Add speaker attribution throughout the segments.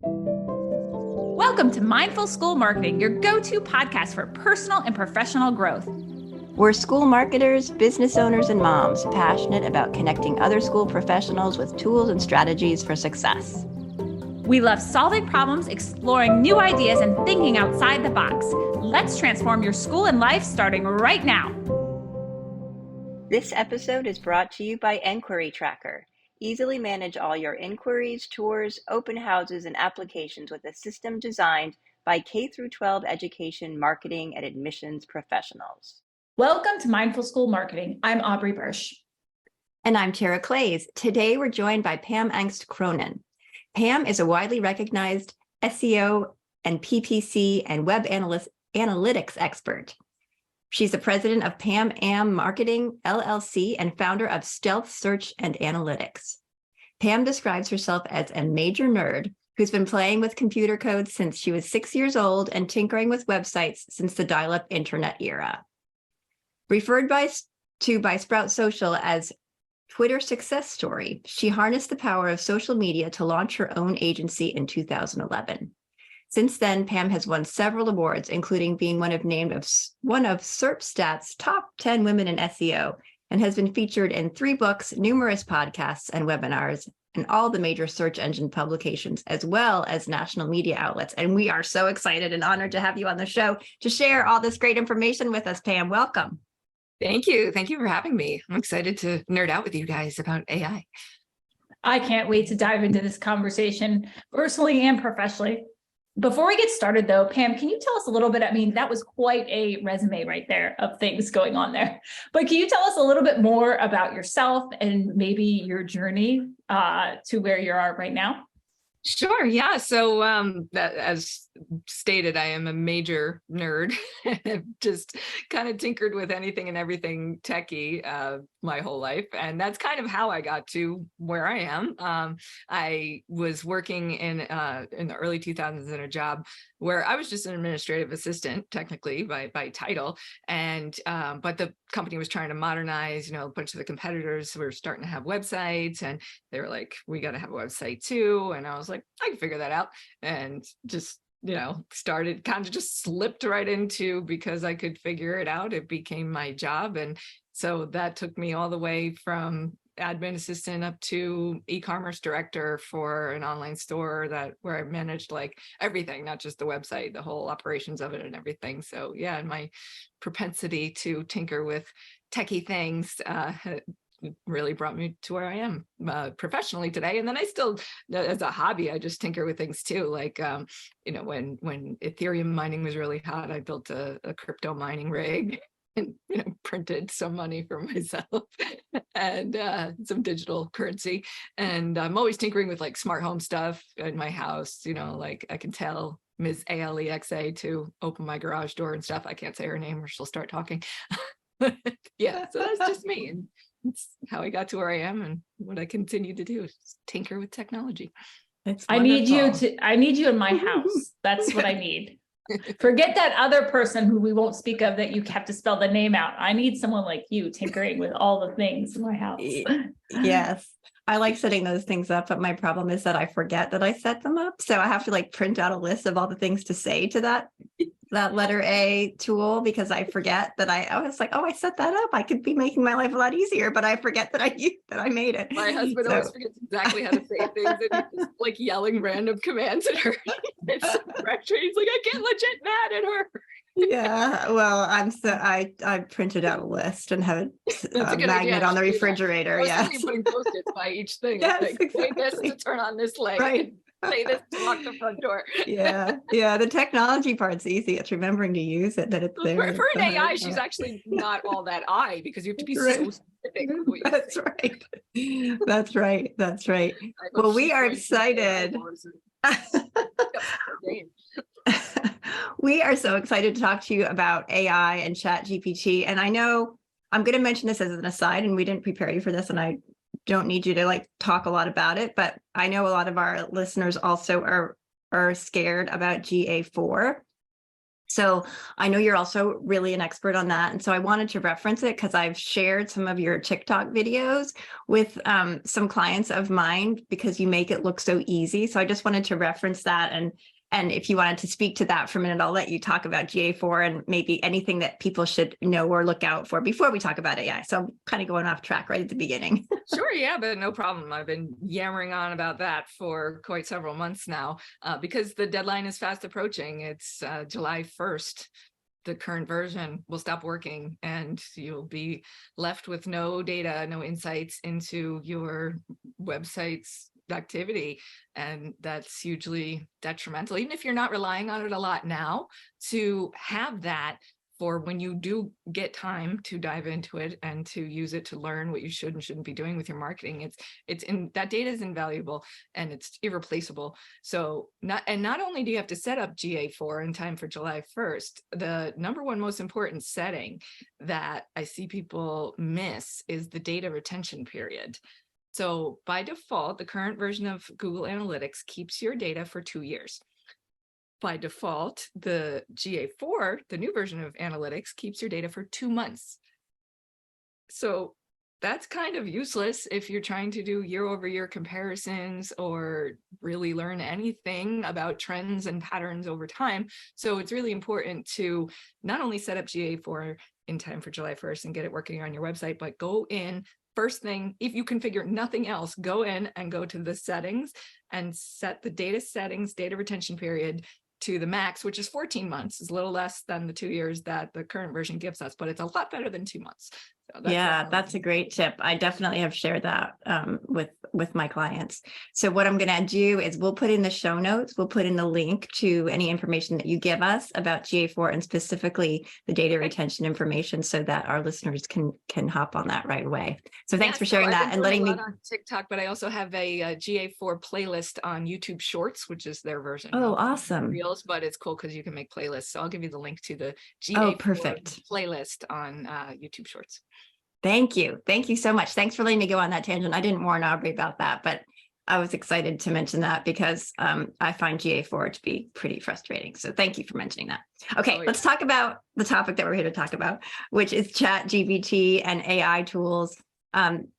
Speaker 1: Welcome to Mindful School Marketing, your go-to podcast for personal and professional growth.
Speaker 2: We're school marketers, business owners, and moms passionate about connecting other school professionals with tools and strategies for success.
Speaker 1: We love solving problems, exploring new ideas, and thinking outside the box. Let's transform your school and life starting right now.
Speaker 2: This episode is brought to you by Enquiry Tracker. Easily manage all your inquiries, tours, open houses, and applications with a system designed by K-12 education, marketing, and admissions professionals.
Speaker 1: Welcome to Mindful School Marketing. I'm Aubrey Bursch.
Speaker 2: And I'm Tara Clays. Today we're joined by Pam Aungst Cronin. Pam is a widely recognized SEO and PPC and web analytics expert. She's the president of Pam Ann Marketing, LLC, and founder of Stealth Search and Analytics. Pam describes herself as a major nerd who's been playing with computer code since she was 6 years old and tinkering with websites since the dial-up internet era. Referred to by Sprout Social as Twitter success story, she harnessed the power of social media to launch her own agency in 2011. Since then, Pam has won several awards, including being named one of SERPStat's top 10 women in SEO, and has been featured in 3 books, numerous podcasts and webinars, and all the major search engine publications, as well as national media outlets. And we are so excited and honored to have you on the show to share all this great information with us, Pam. Welcome.
Speaker 3: Thank you. Thank you for having me. I'm excited to nerd out with you guys about AI.
Speaker 1: I can't wait to dive into this conversation personally and professionally. Before we get started, though, Pam, can you tell us a little bit? I mean, that was quite a resume right there of things going on there. But can you tell us a little bit more about yourself and maybe your journey to where you are right now?
Speaker 3: Sure. Yeah. So as stated, I am a major nerd. I've just kind of tinkered with anything and everything techie my whole life. And that's kind of how I got to where I am. I was working in the early 2000s in a job where I was just an administrative assistant, technically by title. And but the company was trying to modernize, a bunch of the competitors were starting to have websites, and they were like, we got to have a website too. And I was like, I can figure that out. And just started, kind of just slipped right into, because I could figure it out. It became my job. And so that took me all the way from admin assistant up to e-commerce director for an online store where I managed like everything, not just the website, the whole operations of it and everything. So yeah, and my propensity to tinker with techie things really brought me to where I am professionally today. And then I still, as a hobby, I just tinker with things too. Like, when Ethereum mining was really hot, I built a crypto mining rig and, printed some money for myself and some digital currency. And I'm always tinkering with like smart home stuff in my house. Like I can tell Ms. Alexa to open my garage door and stuff. I can't say her name or she'll start talking. Yeah, so that's just me. And it's how I got to where I am, and what I continue to do is tinker with technology.
Speaker 1: I need you in my house. That's what I need. Forget that other person who we won't speak of that you have to spell the name out. I need someone like you tinkering with all the things in my house.
Speaker 2: Yes. I like setting those things up, but my problem is that I forget that I set them up. So I have to print out a list of all the things to say to that letter A tool, because I forget that I was like, oh, I set that up. I could be making my life a lot easier, but I forget that I made it.
Speaker 3: My husband always forgets exactly how to say things, and he's just like yelling random commands at her. It's so frustrating. He's like, I get legit mad at her.
Speaker 2: Yeah, well, I printed out a list and have a magnet on the refrigerator. Yes,
Speaker 3: putting post-its by each thing.
Speaker 2: Yes,
Speaker 3: like,
Speaker 2: exactly.
Speaker 3: Say this to turn on this light.
Speaker 2: Right.
Speaker 3: Say this to lock the front door.
Speaker 2: Yeah. The technology part's easy. It's remembering to use it, that it's there.
Speaker 3: For an AI, she's actually not all that because you have to be so specific.
Speaker 2: That's right. That's right. Well, we are excited. We are so excited to talk to you about AI and Chat GPT. And I know I'm going to mention this as an aside, and we didn't prepare you for this, and I don't need you to talk a lot about it, but I know a lot of our listeners also are scared about GA4. So I know you're also really an expert on that. And so I wanted to reference it because I've shared some of your TikTok videos with some clients of mine because you make it look so easy. So I just wanted to reference that. And if you wanted to speak to that for a minute, I'll let you talk about GA4 and maybe anything that people should know or look out for before we talk about AI. So I'm kind of going off track right at the beginning.
Speaker 3: Sure, yeah, but no problem. I've been yammering on about that for quite several months now because the deadline is fast approaching. It's July 1st. The current version will stop working and you'll be left with no data, no insights into your website's activity. And that's hugely detrimental, even if you're not relying on it a lot now, to have that for when you do get time to dive into it and to use it to learn what you should and shouldn't be doing with your marketing. It's in that data is invaluable and it's irreplaceable. So not only do you have to set up GA4 in time for July 1st, the number one most important setting that I see people miss is the data retention period. So by default, the current version of Google Analytics keeps your data for 2 years. By default, the GA4, the new version of Analytics, keeps your data for 2 months. So that's kind of useless if you're trying to do year-over-year comparisons or really learn anything about trends and patterns over time. So it's really important to not only set up GA4 in time for July 1st and get it working on your website, but go in first thing, if you configure nothing else, go in and go to the settings and set the data settings, data retention period to the max, which is 14 months. Is a little less than the 2 years that the current version gives us, but it's a lot better than 2 months. So
Speaker 2: That's a great tip. I definitely have shared that with my clients. So what I'm going to do is we'll put in the show notes, we'll put in the link to any information that you give us about GA4 and specifically the data retention information so that our listeners can hop on that right away. So thanks for sharing that and letting me
Speaker 3: on TikTok, but I also have a GA4 playlist on YouTube Shorts, which is their version.
Speaker 2: Oh, awesome.
Speaker 3: Reels, but it's cool because you can make playlists. So I'll give you the link to the GA4 playlist on YouTube Shorts.
Speaker 2: Thank you. Thank you so much. Thanks for letting me go on that tangent. I didn't warn Aubrey about that, but I was excited to mention that because I find GA4 to be pretty frustrating. So thank you for mentioning that. Okay, let's talk about the topic that we're here to talk about, which is Chat GPT and AI tools. And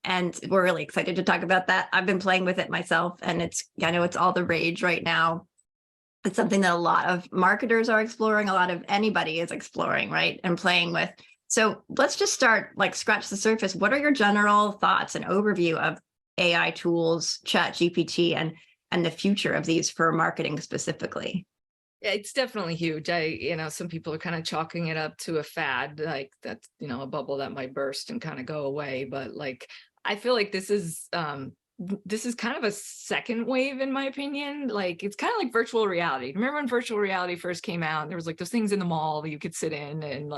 Speaker 2: we're really excited to talk about that. I've been playing with it myself, and I know it's all the rage right now. It's something that a lot of marketers are exploring, a lot of anybody is exploring, right? And playing with. So let's just start, scratch the surface. What are your general thoughts and overview of AI tools, Chat GPT, and the future of these for marketing specifically?
Speaker 3: Yeah, it's definitely huge. Some people are kind of chalking it up to a fad, like that's, a bubble that might burst and kind of go away. But I feel like this is kind of a second wave, in my opinion. It's kind of like virtual reality. Remember when virtual reality first came out, and there was those things in the mall that you could sit in, and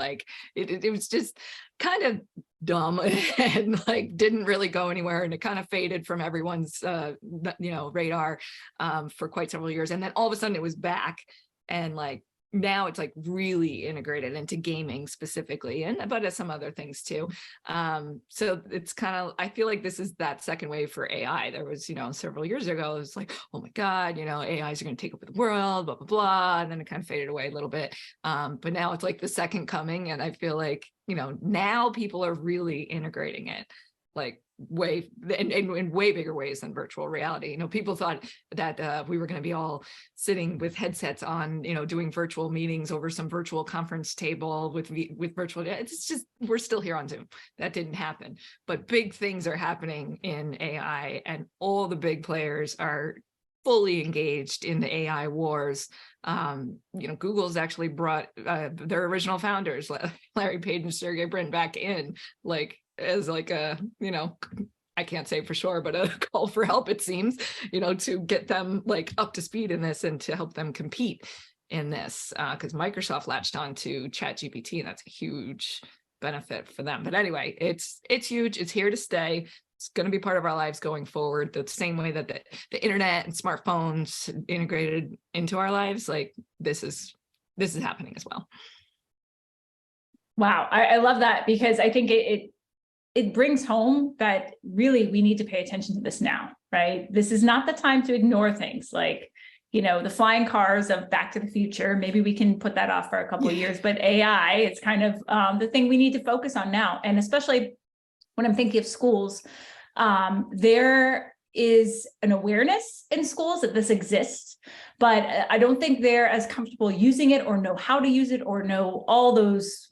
Speaker 3: it was just kind of dumb and didn't really go anywhere, and it kind of faded from everyone's radar for quite several years, and then all of a sudden it was back, and now it's really integrated into gaming specifically, but some other things too. So it's kind of, I feel like this is that second wave for AI. There was, several years ago, it was oh my God, AIs are going to take over the world, blah, blah, blah. And then it kind of faded away a little bit. But now it's the second coming. And I feel like, now people are really integrating it way in way bigger ways than virtual reality. People thought that we were going to be all sitting with headsets on, doing virtual meetings over some virtual conference table with virtual. It's just, we're still here on Zoom. That didn't happen, but big things are happening in AI, and all the big players are fully engaged in the AI wars. Google's actually brought their original founders, Larry Page and Sergey Brin, back in as I can't say for sure, but a call for help, it seems, to get them up to speed in this and to help them compete in this, because Microsoft latched on to Chat GPT, and that's a huge benefit for them. But anyway, it's huge. It's here to stay. It's going to be part of our lives going forward, the same way that the internet and smartphones integrated into our lives. This is happening as well.
Speaker 1: Wow, I love that, because I think it brings home that really we need to pay attention to this now, right? This is not the time to ignore things. the flying cars of Back to the Future. Maybe we can put that off for a couple of years, but AI, it's kind of the thing we need to focus on now. And especially when I'm thinking of schools, there is an awareness in schools that this exists, but I don't think they're as comfortable using it or know how to use it or know all those,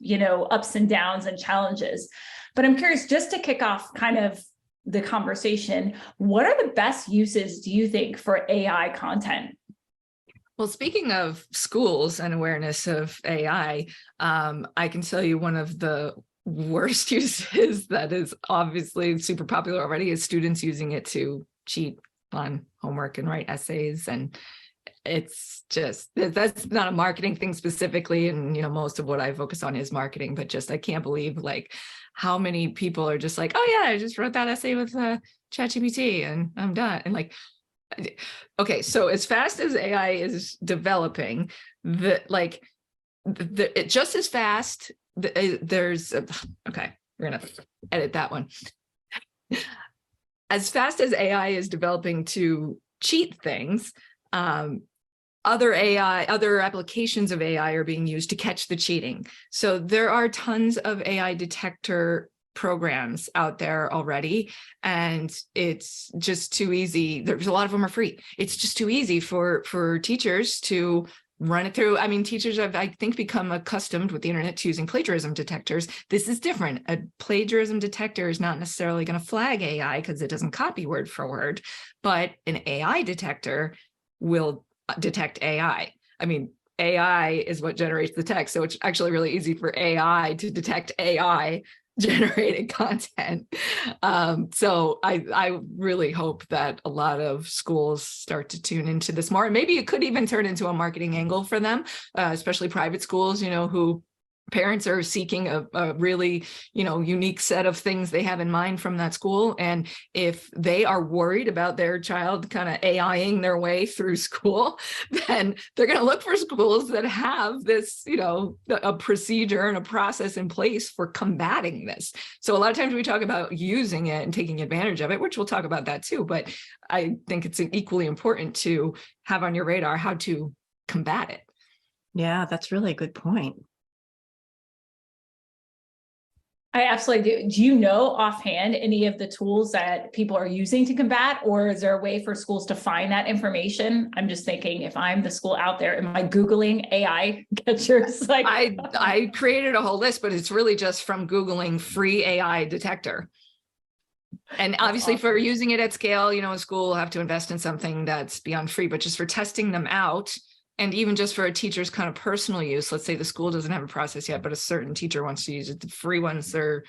Speaker 1: ups and downs and challenges. But I'm curious, just to kick off kind of the conversation, what are the best uses, do you think, for AI content?
Speaker 3: Well, speaking of schools and awareness of AI, I can tell you one of the worst uses that is obviously super popular already is students using it to cheat on homework and write essays. And it's just, that's not a marketing thing specifically. And, most of what I focus on is marketing, but just, I can't believe like how many people are just like, oh yeah, I just wrote that essay with Chat GPT and I'm done. And like, okay, so as fast as AI is developing, just as fast, there's okay, we're gonna edit that one. As fast as AI is developing to cheat things, other applications of AI are being used to catch the cheating. So there are tons of AI detector programs out there already, and it's just too easy. There's a lot of them are free. It's just too easy for teachers to run it through. I mean, teachers have, I think, become accustomed with the internet to using plagiarism detectors. This is different. A plagiarism detector is not necessarily going to flag AI because it doesn't copy word for word, but an AI detector will detect AI. I mean, AI is what generates the text. So it's actually really easy for AI to detect AI generated content. So I really hope that a lot of schools start to tune into this more. And maybe it could even turn into a marketing angle for them, especially private schools, who parents are seeking a really, unique set of things they have in mind from that school. And if they are worried about their child kind of AIing their way through school, then they're going to look for schools that have this, a procedure and a process in place for combating this. So a lot of times we talk about using it and taking advantage of it, which we'll talk about that too. But I think it's equally important to have on your radar how to combat it.
Speaker 2: Yeah, that's really a good point.
Speaker 1: I absolutely do. Do you know offhand any of the tools that people are using to combat, or is there a way for schools to find that information? I'm just thinking, if I'm the school out there, am I Googling AI catchers? Like,
Speaker 3: I created a whole list, but it's really just from Googling free AI detector. And obviously awesome. For using it at scale, a school will have to invest in something that's beyond free, but just for testing them out, and even just for a teacher's kind of personal use, let's say the school doesn't have a process yet, but a certain teacher wants to use it, the free ones are,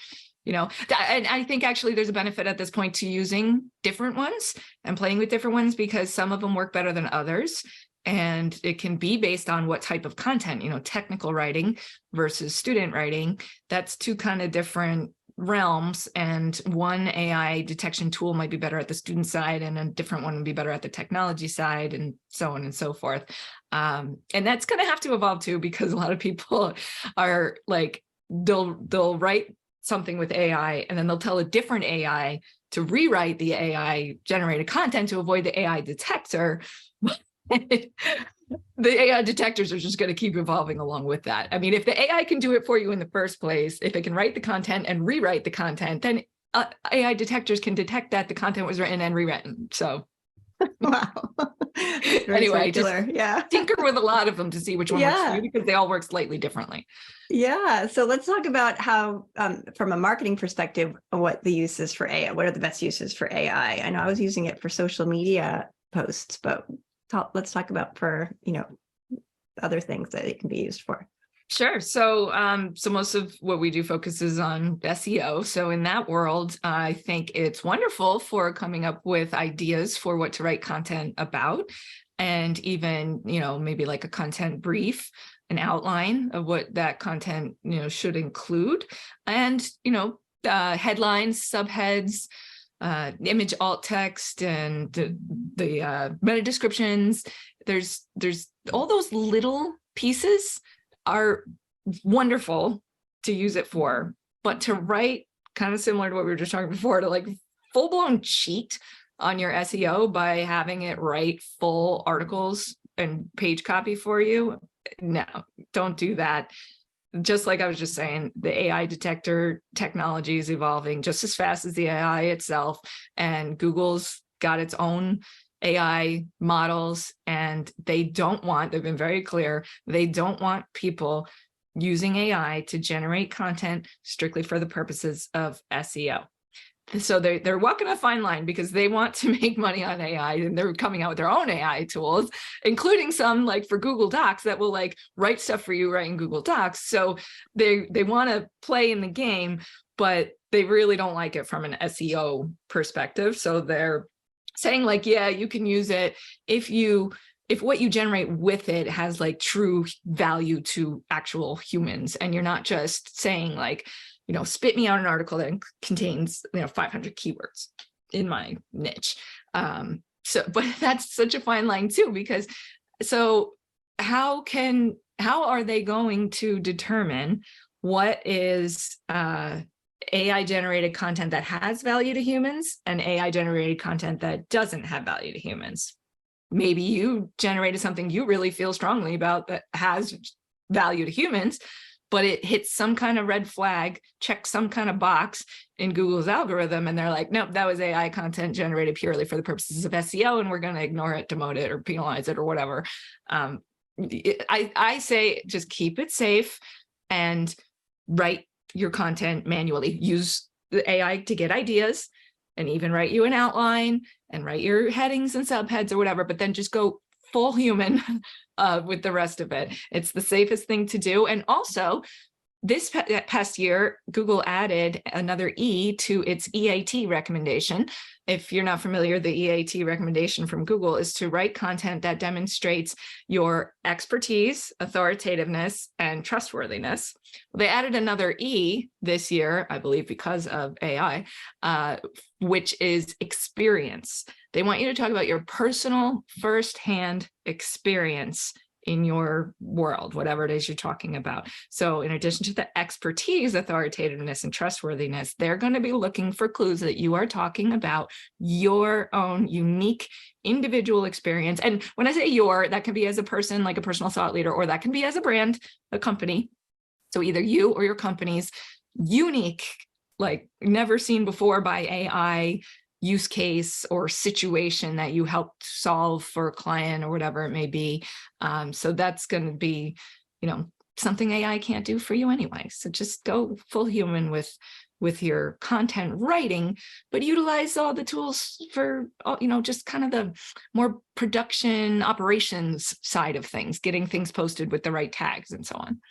Speaker 3: and I think actually there's a benefit at this point to using different ones and playing with different ones, because some of them work better than others. And it can be based on what type of content, technical writing versus student writing. That's two kind of different realms, and one AI detection tool might be better at the student side and a different one would be better at the technology side, and so on and so forth. And that's going to have to evolve too, because a lot of people are like, they'll write something with AI and then they'll tell a different AI to rewrite the AI generated content to avoid the AI detector. The AI detectors are just going to keep evolving along with that. I mean, if the AI can do it for you in the first place, if it can write the content and rewrite the content, then AI detectors can detect that the content was written and rewritten. So,
Speaker 2: wow.
Speaker 3: Anyway, just
Speaker 2: yeah.
Speaker 3: tinker with a lot of them to see which one works for you, because they all work slightly differently.
Speaker 2: Yeah. So let's talk about how, from a marketing perspective, what the uses for AI, what are the best uses for AI? I know I was using it for social media posts, but let's talk about for, other things that it can be used for.
Speaker 3: Sure. So, so most of what we do focuses on SEO. So in that world, I think it's wonderful for coming up with ideas for what to write content about, and even, maybe like a content brief, an outline of what that content, should include, and, headlines, subheads, image alt text, and the meta descriptions. There's all those little pieces are wonderful to use it for, but to write, kind of similar to what we were just talking before, to like full-blown cheat on your SEO by having it write full articles and page copy for you. No, don't do that. Just like I was just saying, the AI detector technology is evolving just as fast as the AI itself, and Google's got its own AI models, and they've been very clear, they don't want people using AI to generate content strictly for the purposes of SEO. So they're walking a fine line because they want to make money on AI, and they're coming out with their own AI tools, including some like for Google Docs that will like write stuff for you right in Google Docs. So they want to play in the game, but they really don't like it from an SEO perspective. So they're saying like, yeah, you can use it if what you generate with it has like true value to actual humans, and you're not just saying like, spit me out an article that contains, 500 keywords in my niche. But that's such a fine line too, because so how are they going to determine what is AI generated content that has value to humans and AI generated content that doesn't have value to humans? Maybe you generated something you really feel strongly about that has value to humans, but it hits some kind of red flag, checks some kind of box in Google's algorithm, and they're like, nope, that was AI content generated purely for the purposes of SEO, and we're going to ignore it, demote it, or penalize it, or whatever. I say just keep it safe and write your content manually. Use the AI to get ideas, and even write you an outline and write your headings and subheads or whatever, but then just go full human with the rest of it. It's the safest thing to do. And also, this past year, Google added another E to its EAT recommendation. If you're not familiar, the EAT recommendation from Google is to write content that demonstrates your expertise, authoritativeness, and trustworthiness. They added another E this year, I believe, because of AI, which is experience. They want you to talk about your personal firsthand experience in your world, whatever it is you're talking about. So in addition to the expertise, authoritativeness, and trustworthiness, they're going to be looking for clues that you are talking about your own unique individual experience. And when I say your, that can be as a person, like a personal thought leader, or that can be as a brand, a company. So either you or your company's unique, like never seen before by AI use case or situation that you helped solve for a client or whatever it may be. So that's going to be, something AI can't do for you anyway. So just go full human with your content writing, but utilize all the tools for, just kind of the more production operations side of things, getting things posted with the right tags and so on.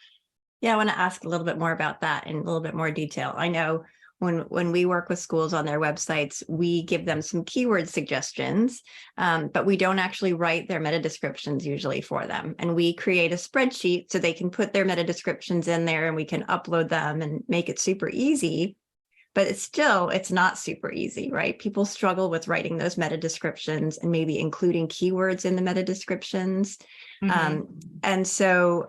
Speaker 2: Yeah, I want to ask a little bit more about that in a little bit more detail. I know when we work with schools on their websites, we give them some keyword suggestions, but we don't actually write their meta descriptions usually for them. And we create a spreadsheet so they can put their meta descriptions in there, and we can upload them and make it super easy. But it's not super easy, right? People struggle with writing those meta descriptions and maybe including keywords in the meta descriptions.
Speaker 3: Mm-hmm.
Speaker 2: And so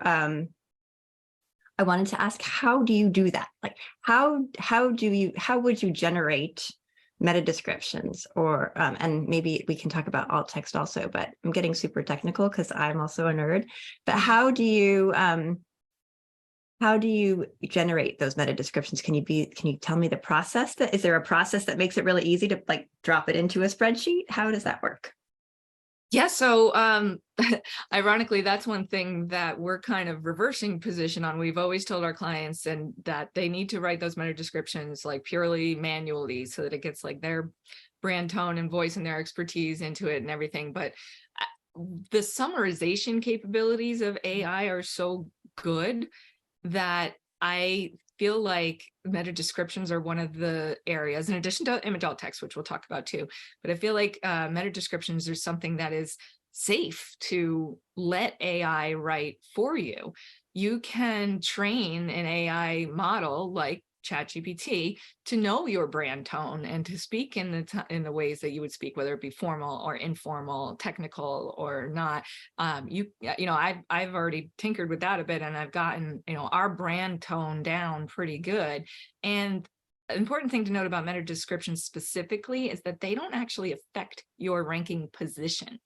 Speaker 2: I wanted to ask, how do you do that? Like, how would you generate meta descriptions, or and maybe we can talk about alt text also, but I'm getting super technical because I'm also a nerd. But how do you generate those meta descriptions? Can you tell me the process? Is there a process that makes it really easy to like drop it into a spreadsheet? How does that work?
Speaker 3: Yeah, so ironically, that's one thing that we're kind of reversing position on. We've always told our clients and that they need to write those meta descriptions like purely manually so that it gets like their brand tone and voice and their expertise into it and everything. But the summarization capabilities of AI are so good that I feel like meta descriptions are one of the areas, in addition to image alt text, which we'll talk about too. But I feel like meta descriptions are something that is safe to let AI write for you. You can train an AI model like Chat GPT to know your brand tone and to speak in the ways that you would speak, whether it be formal or informal, technical or not. I've already tinkered with that a bit, and I've gotten our brand tone down pretty good. And an important thing to note about meta descriptions specifically is that they don't actually affect your ranking position.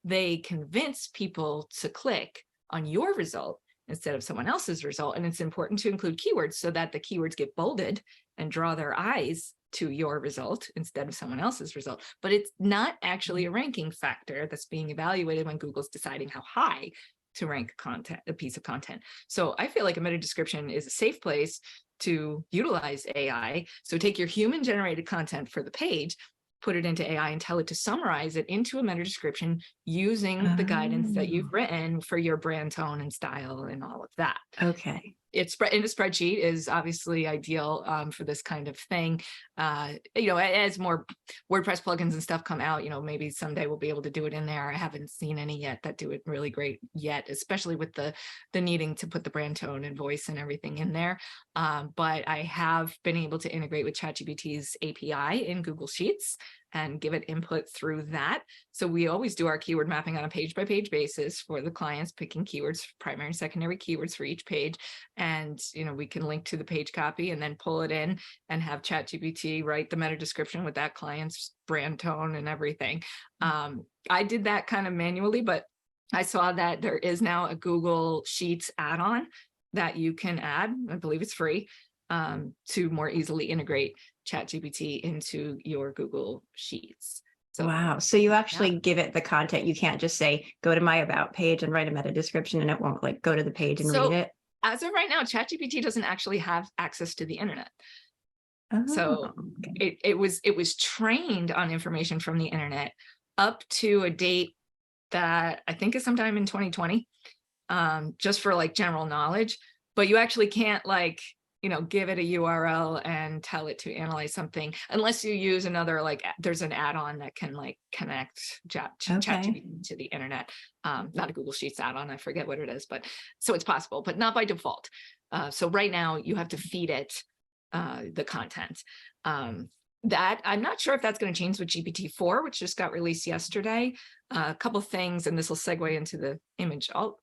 Speaker 3: they convince people to click on your result instead of someone else's result. And it's important to include keywords so that the keywords get bolded and draw their eyes to your result instead of someone else's result. But it's not actually a ranking factor that's being evaluated when Google's deciding how high to rank a piece of content. So I feel like a meta description is a safe place to utilize AI. So take your human generated content for the page, put it into AI and tell it to summarize it into a meta description using the guidance that you've written for your brand tone and style and all of that.
Speaker 2: Okay.
Speaker 3: It's in a spreadsheet is obviously ideal for this kind of thing. As more WordPress plugins and stuff come out, maybe someday we'll be able to do it in there. I haven't seen any yet that do it really great yet, especially with the needing to put the brand tone and voice and everything in there. But I have been able to integrate with Chat GPT's API in Google Sheets and give it input through that. So we always do our keyword mapping on a page-by-page basis for the clients, picking keywords, primary and secondary keywords for each page. And, we can link to the page copy and then pull it in and have Chat GPT write the meta description with that client's brand tone and everything. I did that kind of manually, but I saw that there is now a Google Sheets add-on that you can add. I believe it's free to more easily integrate Chat GPT into your Google Sheets. So,
Speaker 2: wow. So you actually give it the content. You can't just say, go to my about page and write a meta description and it won't like go to the page and read it.
Speaker 3: As of right now, Chat GPT doesn't actually have access to the internet. So
Speaker 2: okay.
Speaker 3: it was trained on information from the internet up to a date that I think is sometime in 2020, just for like general knowledge. But you actually can't give it a URL and tell it to analyze something unless you use another, there's an add-on that can connect ChatGPT to the internet. Not a Google Sheets add-on, I forget what it is, but so it's possible, but not by default. So right now you have to feed it the content. That I'm not sure if that's going to change with GPT-4, which just got released yesterday. A couple of things, and this will segue into the image alt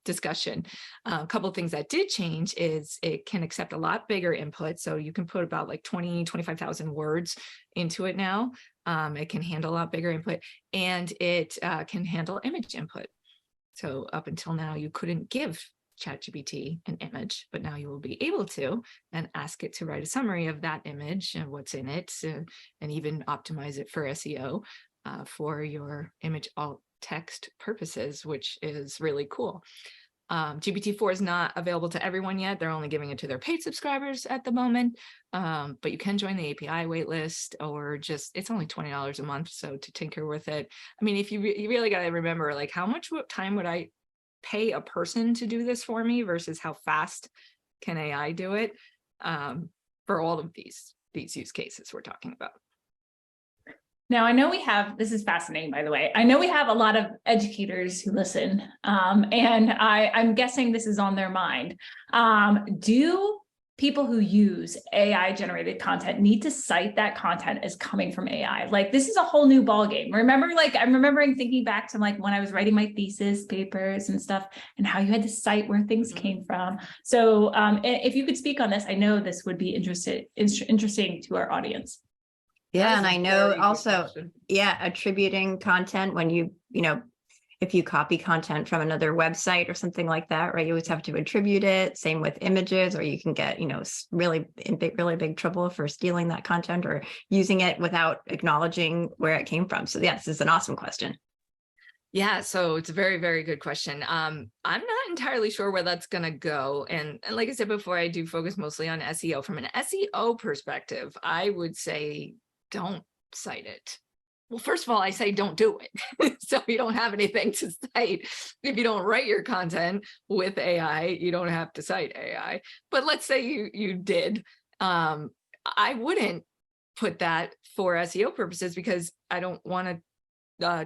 Speaker 3: discussion. A couple of things that did change is it can accept a lot bigger input. So you can put about 25,000 words into it now. It can handle a lot bigger input, and it can handle image input. So up until now, you couldn't give ChatGPT an image, but now you will be able to and ask it to write a summary of that image and what's in it, and even optimize it for SEO for your image alt text purposes, which is really cool. GPT-4 is not available to everyone yet. They're only giving it to their paid subscribers at the moment, but you can join the API waitlist, or it's only $20 a month. So to tinker with it, I mean, if you really got to remember, how much time would I pay a person to do this for me versus how fast can AI do it for all of these use cases we're talking about.
Speaker 1: Now, I know this is fascinating, by the way. I know we have a lot of educators who listen, and I'm guessing this is on their mind. Do people who use AI generated content need to cite that content as coming from AI? This is a whole new ballgame. Remember, I'm remembering thinking back to when I was writing my thesis papers and stuff, and how you had to cite where things came from. So if you could speak on this, I know this would be interesting to our audience.
Speaker 2: Yeah, and I know also, attributing content when if you copy content from another website or something like that, right? You always have to attribute it. Same with images, or you can get, really big trouble for stealing that content or using it without acknowledging where it came from. So this is an awesome question.
Speaker 3: Yeah, so it's a very, very good question. I'm not entirely sure where that's going to go. And like I said before, I do focus mostly on SEO. From an SEO perspective, I would say don't cite it. Well, first of all, I say don't do it. So you don't have anything to cite. If you don't write your content with AI, you don't have to cite AI. But let's say you did. I wouldn't put that for SEO purposes, because I don't want to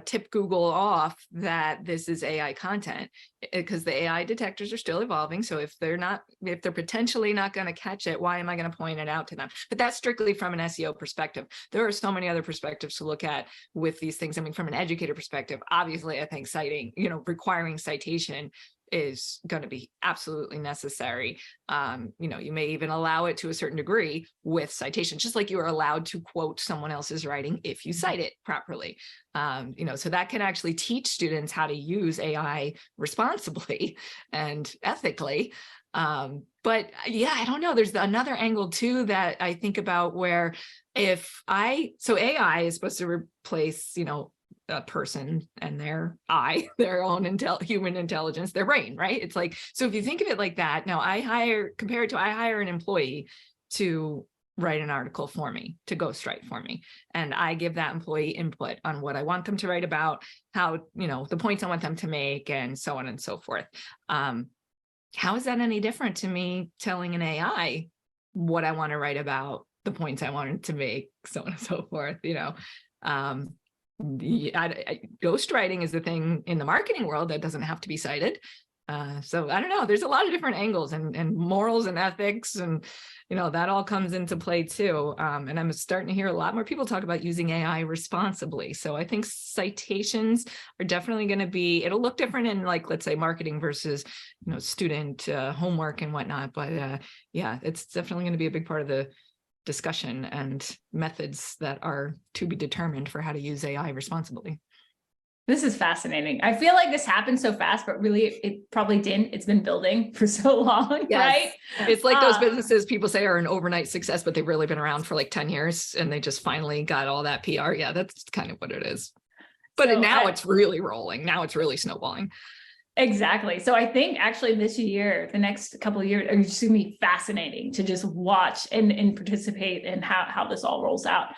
Speaker 3: tip Google off that this is AI content, because the AI detectors are still evolving. So if they're potentially not going to catch it, why am I going to point it out to them? But that's strictly from an SEO perspective. There are so many other perspectives to look at with these things. I mean, from an educator perspective, obviously, I think citing, requiring citation is going to be absolutely necessary. You may even allow it to a certain degree with citations, just like you are allowed to quote someone else's writing if you cite it properly. So that can actually teach students how to use AI responsibly and ethically. But yeah, I don't know. There's another angle too that I think about where so AI is supposed to replace, a person and their own human intelligence, their brain, right? It's like, so if you think of it like that, now I hire an employee to write an article for me, to ghostwrite for me. And I give that employee input on what I want them to write about, how, the points I want them to make, and so on and so forth. How is that any different to me telling an AI what I want to write about, the points I wanted to make, so on and so forth, ghostwriting is the thing in the marketing world that doesn't have to be cited. So I don't know, there's a lot of different angles and morals and ethics, and that all comes into play too. And I'm starting to hear a lot more people talk about using AI responsibly. So I think citations are definitely going to be, it'll look different in, like, let's say marketing versus student homework and whatnot. But yeah, it's definitely going to be a big part of the discussion and methods that are to be determined for how to use AI responsibly.
Speaker 1: This is fascinating. I feel like this happened so fast, but really it probably didn't. It's been building for so long,
Speaker 3: yes.
Speaker 1: Right?
Speaker 3: It's like those businesses people say are an overnight success, but they've really been around for like 10 years and they just finally got all that PR. Yeah, that's kind of what it is. But so now it's really rolling. Now it's really snowballing.
Speaker 1: Exactly. So I think actually this year, the next couple of years are just going to be fascinating to just watch and participate in how this all rolls out.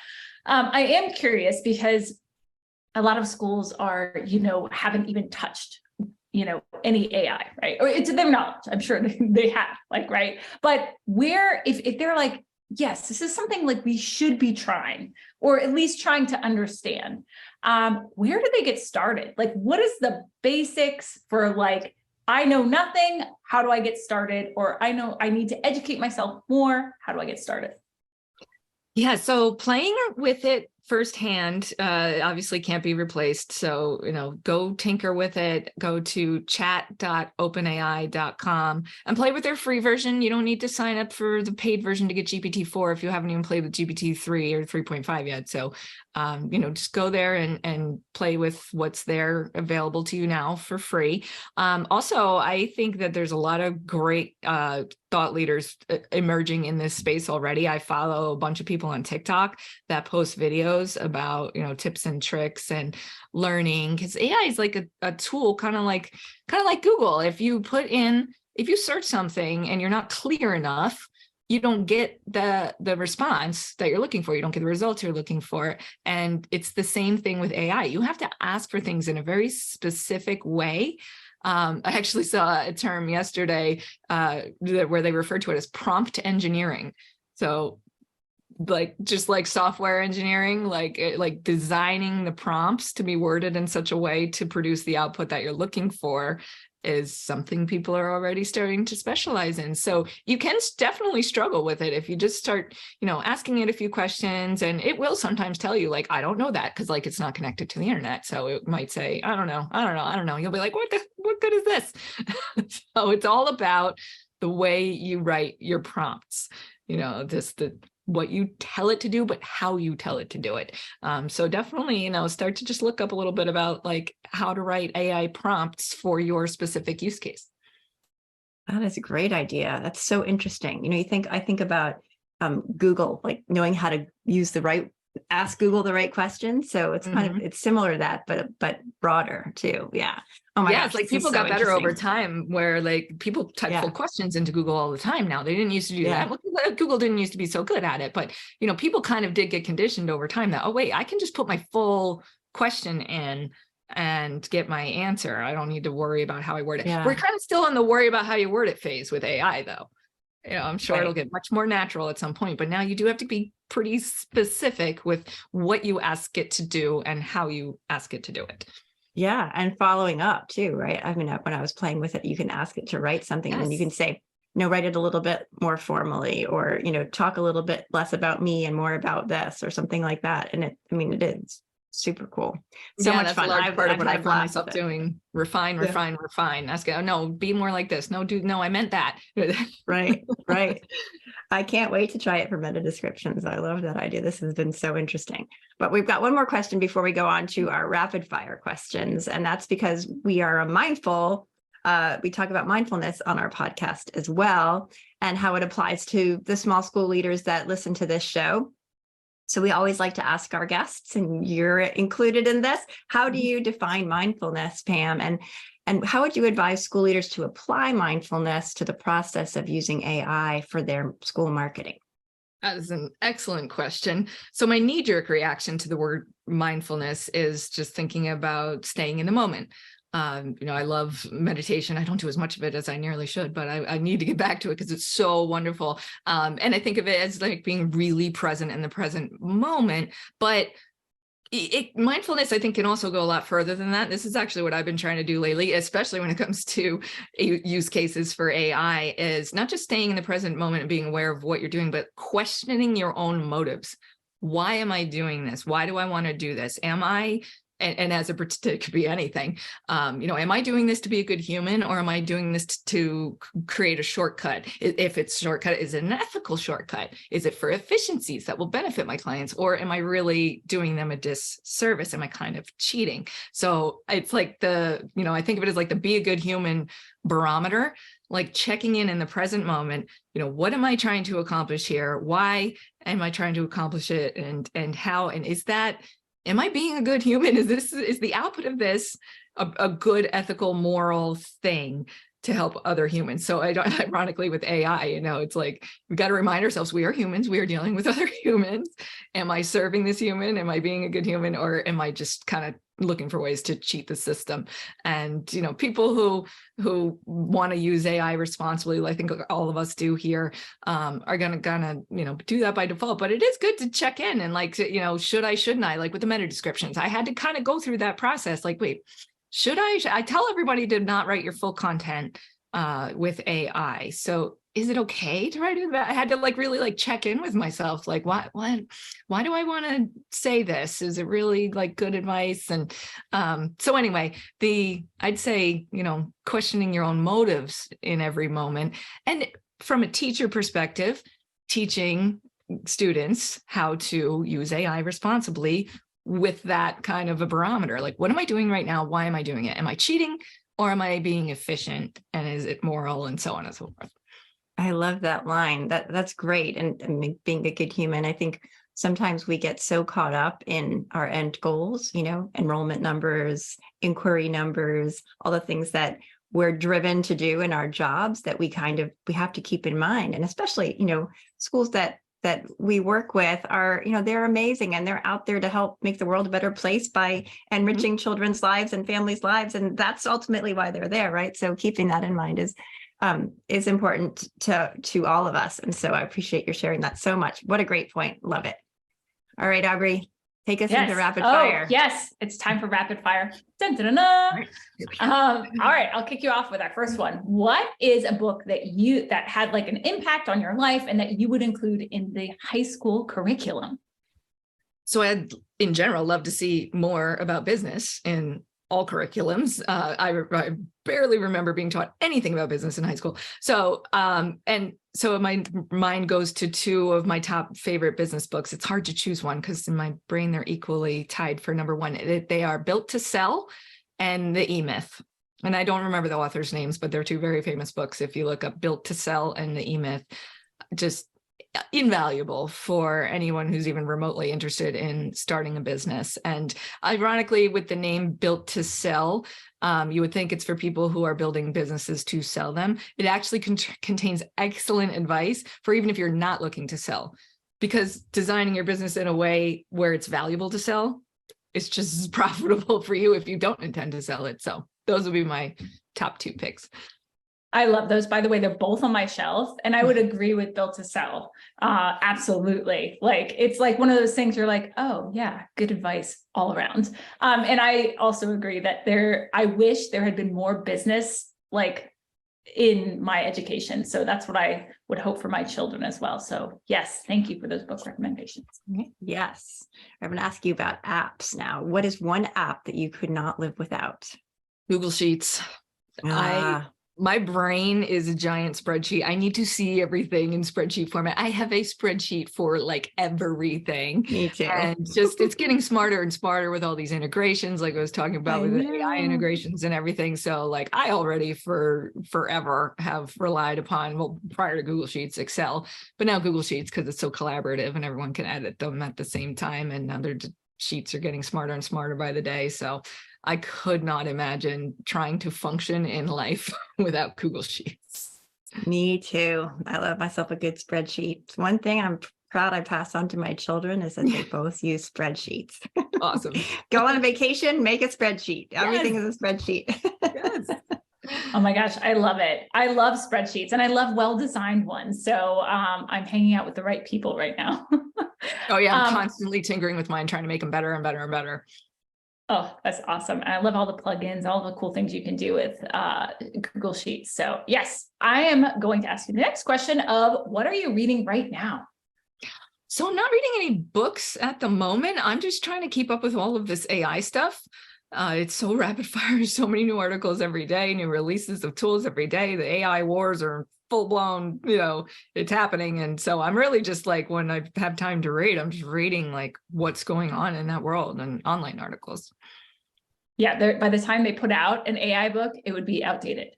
Speaker 1: I am curious because a lot of schools are, haven't even touched, any AI, right? Or it's their knowledge. I'm sure they have, right? But if they're like, yes, this is something like we should be trying, or at least trying to understand, where do they get started? Like, what is the basics for I know nothing, how do I get started? Or I know I need to educate myself more, how do I get started?
Speaker 3: Yeah, so playing with it firsthand obviously can't be replaced. So, go tinker with it. Go to chat.openai.com and play with their free version. You don't need to sign up for the paid version to get GPT-4 if you haven't even played with GPT-3 or 3.5 yet. So, just go there and play with what's there available to you now for free. Also, I think that there's a lot of great thought leaders emerging in this space already. I follow a bunch of people on TikTok that post videos about, tips and tricks and learning, because AI is like a tool, kind of like Google. If you search something and you're not clear enough, you don't get the response that you're looking for. You don't get the results you're looking for. And it's the same thing with AI. You have to ask for things in a very specific way. I actually saw a term yesterday where they referred to it as prompt engineering. So just like software engineering, like designing the prompts to be worded in such a way to produce the output that you're looking for is something people are already starting to specialize in. So you can definitely struggle with it if you just start, asking it a few questions, and it will sometimes tell you I don't know that, because it's not connected to the internet. So it might say, I don't know. You'll be like, what good is this? So it's all about the way you write your prompts, what you tell it to do, but how you tell it to do it. So definitely, start to just look up a little bit about how to write AI prompts for your specific use case.
Speaker 2: That is a great idea. That's so interesting. I think about Google, knowing how to ask Google the right questions. So it's kind of, it's similar to that, but broader too. Yeah. Oh my gosh,
Speaker 3: it's people got better over time, where people type full questions into Google all the time now. They didn't used to do that. Well, Google didn't used to be so good at it, but people kind of did get conditioned over time that, oh wait, I can just put my full question in and get my answer. I don't need to worry about how I word it. Yeah. We're kind of still on the worry about how you word it phase with AI though. I'm sure it'll get much more natural at some point, but now you do have to be pretty specific with what you ask it to do and how you ask it to do it.
Speaker 2: Yeah. And following up too, right? I mean, when I was playing with it, you can ask it to write something, and then you can say, write it a little bit more formally, or, talk a little bit less about me and more about this, or something like that. And it is Super cool. So
Speaker 3: Yeah,
Speaker 2: much
Speaker 3: that's
Speaker 2: fun.
Speaker 3: a large part of what I
Speaker 2: had a
Speaker 3: found
Speaker 2: blast
Speaker 3: myself
Speaker 2: with it.
Speaker 3: doing. Refine,
Speaker 2: Yeah.
Speaker 3: refine, refine. Ask, oh, no, be more like this. No, dude, no, I meant that.
Speaker 2: Right, right. I can't wait to try it for meta descriptions. I love that idea. This has been so interesting. But we've got one more question before we go on to our rapid fire questions. And that's because we are a mindful, we talk about mindfulness on our podcast as well, and how it applies to the small school leaders that listen to this show. So we always like to ask our guests, and you're included in this, how do you define mindfulness, Pam? And how would you advise school leaders to apply mindfulness to the process of using AI for their school marketing?
Speaker 3: That is an excellent question. So my knee-jerk reaction to the word mindfulness is just thinking about staying in the moment. I love meditation. I don't do as much of it as I nearly should, but I need to get back to it because it's so wonderful. And I think of it as like being really present in the present moment. But mindfulness, I think, can also go a lot further than that. This is actually what I've been trying to do lately, especially when it comes to use cases for AI, is not just staying in the present moment and being aware of what you're doing, but questioning your own motives. Why am I doing this? Why do I want to do this? Am I, and as it could be anything, am I doing this to be a good human, or am I doing this to create a shortcut? If it's a shortcut, is it an ethical shortcut? Is it for efficiencies that will benefit my clients? Or am I really doing them a disservice? Am I kind of cheating? So it's like I think of it as like the be a good human barometer, like checking in the present moment. What am I trying to accomplish here? Why am I trying to accomplish it? And how, and am I being a good human? Is the output of this a good, ethical, moral thing to help other humans? So ironically with AI, it's like, we've got to remind ourselves we are humans. We are dealing with other humans. Am I serving this human? Am I being a good human? Or am I just kind of looking for ways to cheat the system? And, people who want to use AI responsibly, I think all of us do here, are going to do that by default. But it is good to check in and should I, shouldn't I? Like with the meta descriptions, I had to kind of go through that process. Like, wait, should I tell everybody to not write your full content with AI? So is it okay to write it? I had to really check in with myself. Like, why do I want to say this? Is it really good advice? And so anyway, I'd say, questioning your own motives in every moment. And from a teacher perspective, teaching students how to use AI responsibly with that kind of a barometer. Like, what am I doing right now? Why am I doing it? Am I cheating, or am I being efficient? And is it moral, and so on and so forth?
Speaker 2: I love that line. That's great. And being a good human, I think sometimes we get so caught up in our end goals, enrollment numbers, inquiry numbers, all the things that we're driven to do in our jobs that we have to keep in mind. And especially, schools that we work with are, they're amazing, and they're out there to help make the world a better place by enriching children's lives and families' lives. And that's ultimately why they're there, right? So keeping that in mind is important to all of us. And so I appreciate your sharing that so much. What a great point. Love it. All right, Aubrey, take us into rapid fire.
Speaker 1: Yes, it's time for rapid fire. Dun, dun, dun, dun. All right, I'll kick you off with our first one. What is a book that had an impact on your life and that you would include in the high school curriculum?
Speaker 3: So I'd, in general, love to see more about business in all curriculums. I barely remember being taught anything about business in high school. So, so my mind goes to two of my top favorite business books. It's hard to choose one because in my brain, they're equally tied for number one. They are Built to Sell and The E-Myth. And I don't remember the authors' names, but they're two very famous books. If you look up Built to Sell and The E-Myth, just invaluable for anyone who's even remotely interested in starting a business. And ironically, with the name Built to Sell, you would think it's for people who are building businesses to sell them. It actually contains excellent advice for even if you're not looking to sell, because designing your business in a way where it's valuable to sell is just as profitable for you if you don't intend to sell it. So those would be my top two picks.
Speaker 1: I love those. By the way, they're both on my shelf, and I would agree with Built to Sell. Absolutely. It's one of those things you're like, oh yeah, good advice all around. And I also agree that I wish there had been more business, in my education. So that's what I would hope for my children as well. So yes, thank you for those book recommendations.
Speaker 2: Yes. I'm going to ask you about apps now. What is one app that you could not live without?
Speaker 3: Google Sheets. My brain is a giant spreadsheet. I need to see everything in spreadsheet format. I have a spreadsheet for like everything.
Speaker 2: Me too.
Speaker 3: And just it's getting smarter and smarter with all these integrations, like I was talking about with the AI integrations and everything. So like I already for forever have relied upon, well, prior to Google Sheets, Excel, but now Google Sheets because it's so collaborative and everyone can edit them at the same time. And other sheets are getting smarter and smarter by the day. So I could not imagine trying to function in life without Google Sheets.
Speaker 2: Me too. I love myself a good spreadsheet. One thing I'm proud I pass on to my children is that they both use spreadsheets.
Speaker 3: Awesome.
Speaker 2: Go on a vacation, make a spreadsheet. Everything is a spreadsheet.
Speaker 3: Yes.
Speaker 1: Oh my gosh, I love it. I love spreadsheets and I love well-designed ones. So I'm hanging out with the right people right now.
Speaker 3: Oh yeah, I'm constantly tinkering with mine, trying to make them better and better and better.
Speaker 1: Oh, that's awesome. And I love all the plugins, all the cool things you can do with Google Sheets. So yes, I am going to ask you the next question of what are you reading right now?
Speaker 3: So I'm not reading any books at the moment. I'm just trying to keep up with all of this AI stuff. It's so rapid fire, so many new articles every day, new releases of tools every day. The AI wars are full blown, it's happening. And so I'm really just like, when I have time to read, I'm just reading like what's going on in that world and online articles.
Speaker 1: Yeah, by the time they put out an AI book, it would be outdated.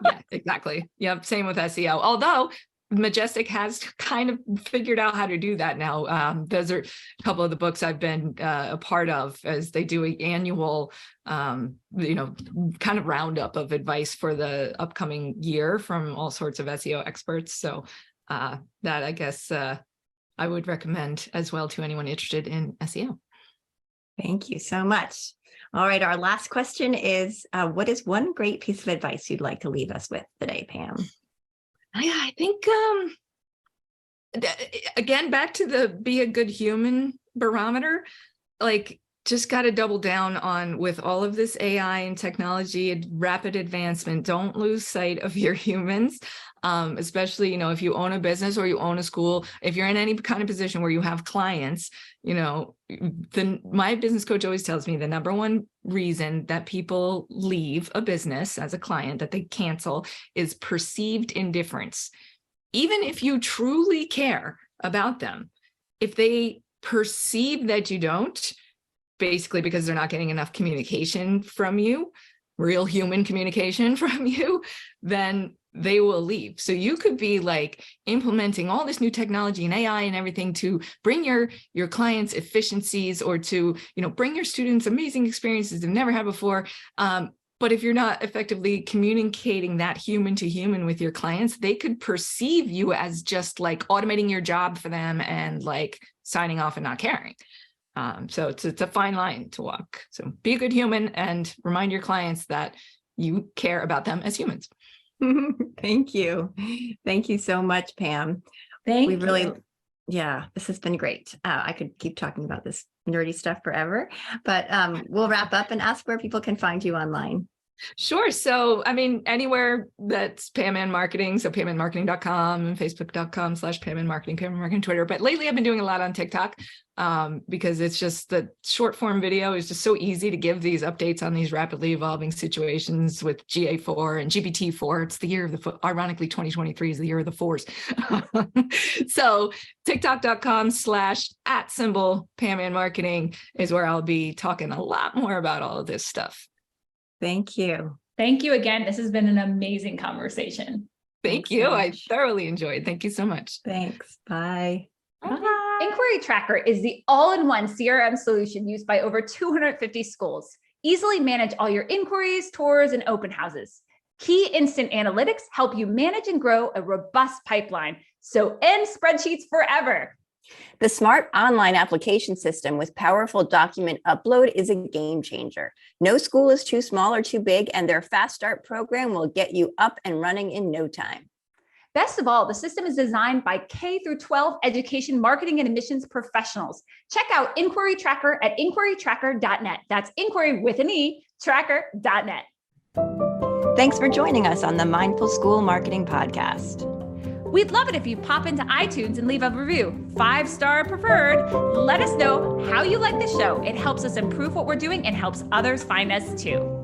Speaker 3: Yeah, exactly. Yep. Same with SEO. Although Majestic has kind of figured out how to do that now. Those are a couple of the books I've been a part of, as they do an annual, kind of roundup of advice for the upcoming year from all sorts of SEO experts. So that I guess I would recommend as well to anyone interested in SEO.
Speaker 2: Thank you so much. All right. Our last question is, what is one great piece of advice you'd like to leave us with today, Pam?
Speaker 3: I think, again, back to the be a good human barometer, like just got to double down on with all of this AI and technology and rapid advancement. Don't lose sight of your humans, especially, if you own a business or you own a school, if you're in any kind of position where you have clients, my business coach always tells me the number one reason that people leave a business as a client, that they cancel, is perceived indifference. Even if you truly care about them, if they perceive that you don't, basically because they're not getting enough communication from you, real human communication from you, then they will leave. So you could be like implementing all this new technology and AI and everything to bring your clients efficiencies, or to, bring your students amazing experiences they've never had before. But if you're not effectively communicating that human to human with your clients, they could perceive you as just like automating your job for them and like signing off and not caring. So it's a fine line to walk. So be a good human and remind your clients that you care about them as humans.
Speaker 2: Thank you. Thank you so much, Pam.
Speaker 1: Thank you.
Speaker 2: Yeah, this has been great. I could keep talking about this nerdy stuff forever, but we'll wrap up and ask where people can find you online.
Speaker 3: Sure. So, anywhere that's Pam Ann Marketing. So PamAnnMarketing.com and Facebook.com/Pam Ann Marketing, Pam Ann Marketing, Twitter. But lately I've been doing a lot on TikTok because it's just the short form video is just so easy to give these updates on these rapidly evolving situations with GA4 and GPT-4. It's the year of the, ironically, 2023 is the year of the fours. So TikTok.com/@Pam Ann Marketing is where I'll be talking a lot more about all of this stuff.
Speaker 2: Thank you.
Speaker 1: Thank you again. This has been an amazing conversation.
Speaker 3: Thank you. I thoroughly enjoyed. Thank you so much.
Speaker 2: Thanks. Bye.
Speaker 1: Bye. Inquiry Tracker is the all-in-one CRM solution used by over 250 schools. Easily manage all your inquiries, tours, and open houses. Key instant analytics help you manage and grow a robust pipeline. So end spreadsheets forever.
Speaker 2: The smart online application system with powerful document upload is a game changer. No school is too small or too big, and their Fast Start program will get you up and running in no time.
Speaker 1: Best of all, the system is designed by K-12 education marketing and admissions professionals. Check out Inquiry Tracker at inquirytracker.net. That's inquiry with an E, tracker.net.
Speaker 2: Thanks for joining us on the Mindful School Marketing Podcast.
Speaker 1: We'd love it if you pop into iTunes and leave a review, 5-star preferred. Let us know how you like the show. It helps us improve what we're doing and helps others find us too.